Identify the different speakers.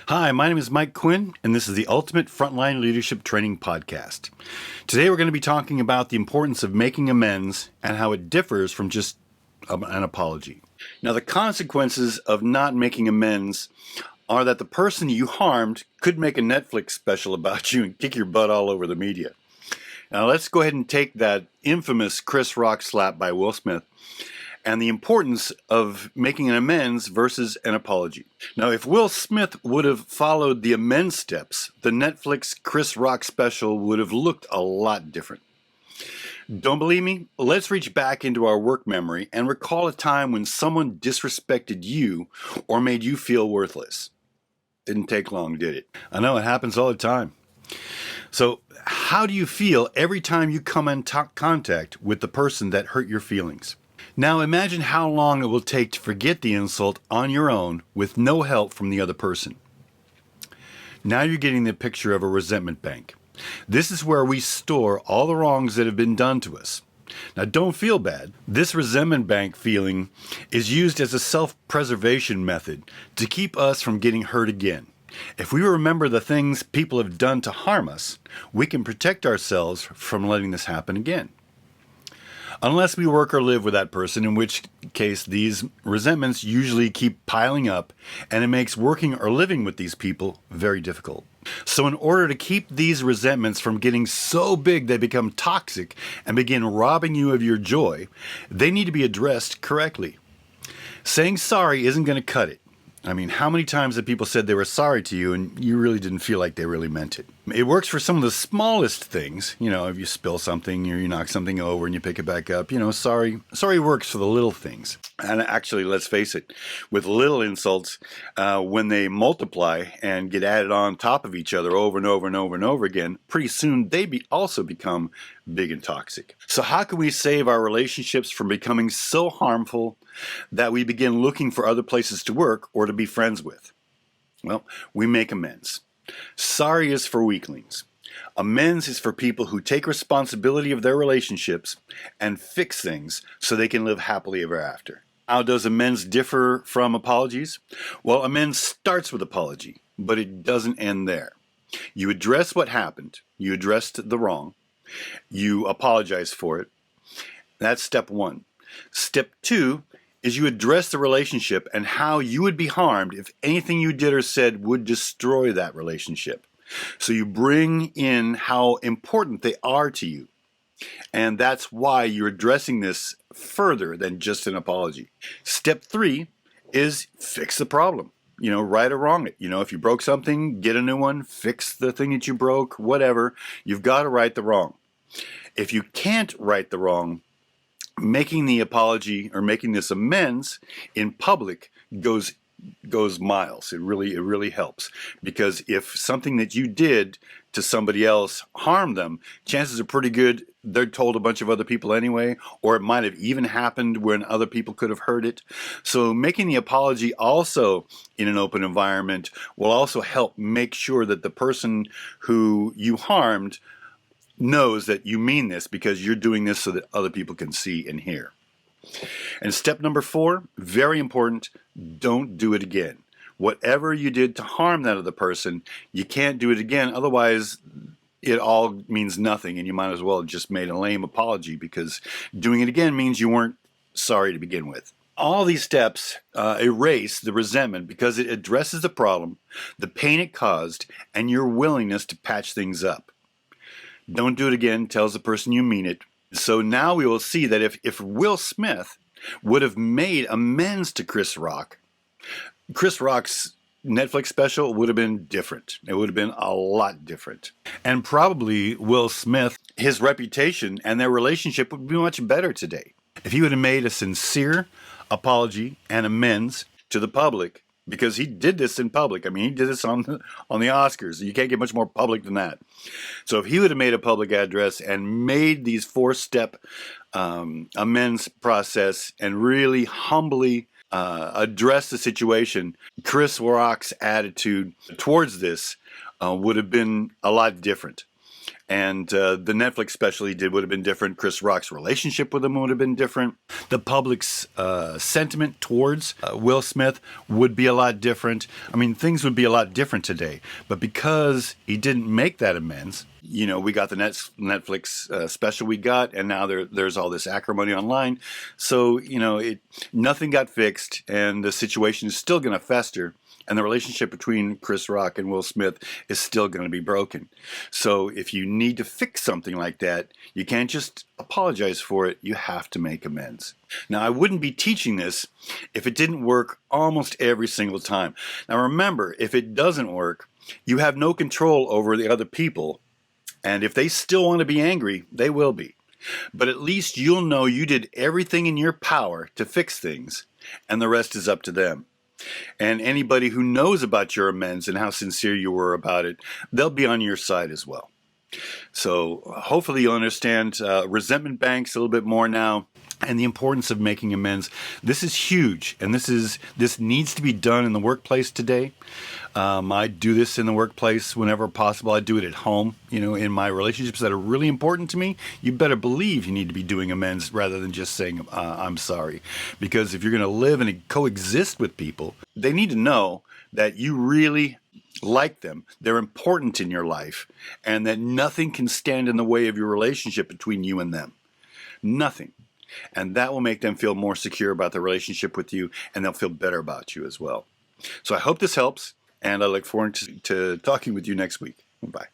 Speaker 1: Hi, my name is Mike Quinn, and this is the Ultimate Frontline Leadership Training Podcast. Today we're going to be talking about the importance of making amends and how it differs from just an apology. Now, the consequences of not making amends are that the person you harmed could make a Netflix special about you and kick your butt all over the media. Now, let's go ahead and take that infamous Chris Rock slap by Will Smith and the importance of making an amends versus an apology. Now, if Will Smith would have followed the amends steps, the Netflix Chris Rock special would have looked a lot different. Don't believe me? Let's reach back into our work memory and recall a time when someone disrespected you or made you feel worthless. Didn't take long, did it? I know, it happens all the time. So, how do you feel every time you come in contact with the person that hurt your feelings? Now imagine how long it will take to forget the insult on your own with no help from the other person. Now you're getting the picture of a resentment bank. This is where we store all the wrongs that have been done to us. Now don't feel bad. This resentment bank feeling is used as a self-preservation method to keep us from getting hurt again. If we remember the things people have done to harm us, we can protect ourselves from letting this happen again. Unless we work or live with that person, in which case these resentments usually keep piling up, and it makes working or living with these people very difficult. So in order to keep these resentments from getting so big they become toxic and begin robbing you of your joy, they need to be addressed correctly. Saying sorry isn't going to cut it. I mean, how many times have people said they were sorry to you and you really didn't feel like they really meant it? It works for some of the smallest things. You know, if you spill something or you knock something over and you pick it back up, sorry works for the little things. And actually, let's face it, with little insults, when they multiply and get added on top of each other over and over and over and over again, pretty soon they also become big and toxic. So how can we save our relationships from becoming so harmful that we begin looking for other places to work or to be friends with? Well, we make amends. Sorry is for weaklings. Amends is for people who take responsibility of their relationships and fix things so they can live happily ever after. How does amends differ from apologies? Well, amends starts with apology, but it doesn't end there. You address what happened. You addressed the wrong. You apologize for it. That's step one. Step two is you address the relationship and how you would be harmed if anything you did or said would destroy that relationship. So you bring in how important they are to you. And that's why you're addressing this further than just an apology. Step three is fix the problem. Right or wrong it. If you broke something, get a new one, fix the thing that you broke, whatever. You've got to right the wrong. If you can't right the wrong, making the apology or making this amends in public goes miles. It really helps, because if something that you did to somebody else harmed them, chances are pretty good they're told a bunch of other people anyway, or it might have even happened when other people could have heard it. So making the apology also in an open environment will also help make sure that the person who you harmed knows that you mean this, because you're doing this so that other people can see and hear. And step number 4, very important, don't do it again. Whatever you did to harm that other person, you can't do it again. Otherwise, it all means nothing, and you might as well have just made a lame apology, because doing it again means you weren't sorry to begin with. All these steps erase the resentment because it addresses the problem, the pain it caused, and your willingness to patch things up. Don't do it again tells the person you mean it. So now we will see that if Will Smith would have made amends to Chris Rock's Netflix special would have been different. It would have been a lot different. And probably Will Smith, his reputation and their relationship would be much better today if he would have made a sincere apology and amends to the public, because he did this in public. I mean, he did this on the Oscars. You can't get much more public than that. So if he would have made a public address and made these 4-step amends process and really humbly address the situation, Chris Rock's attitude towards this would have been a lot different. And the Netflix special he did would have been different. Chris Rock's relationship with him would have been different. The public's sentiment towards Will Smith would be a lot different. I mean, things would be a lot different today. But because he didn't make that amends, we got the Netflix special we got, and now there's all this acrimony online. So, nothing got fixed, and the situation is still going to fester. And the relationship between Chris Rock and Will Smith is still going to be broken. So if you need to fix something like that, you can't just apologize for it. You have to make amends. Now, I wouldn't be teaching this if it didn't work almost every single time. Now, remember, if it doesn't work, you have no control over the other people. And if they still want to be angry, they will be. But at least you'll know you did everything in your power to fix things, and the rest is up to them. And anybody who knows about your amends and how sincere you were about it, they'll be on your side as well. So hopefully you'll understand resentment banks a little bit more now, and the importance of making amends. This is huge, and this needs to be done in the workplace today. I do this in the workplace whenever possible. I do it at home. In my relationships that are really important to me, you better believe you need to be doing amends rather than just saying, I'm sorry. Because if you're going to live and coexist with people, they need to know that you really like them, they're important in your life, and that nothing can stand in the way of your relationship between you and them. Nothing. And that will make them feel more secure about their relationship with you, and they'll feel better about you as well. So I hope this helps, and I look forward to talking with you next week. Bye.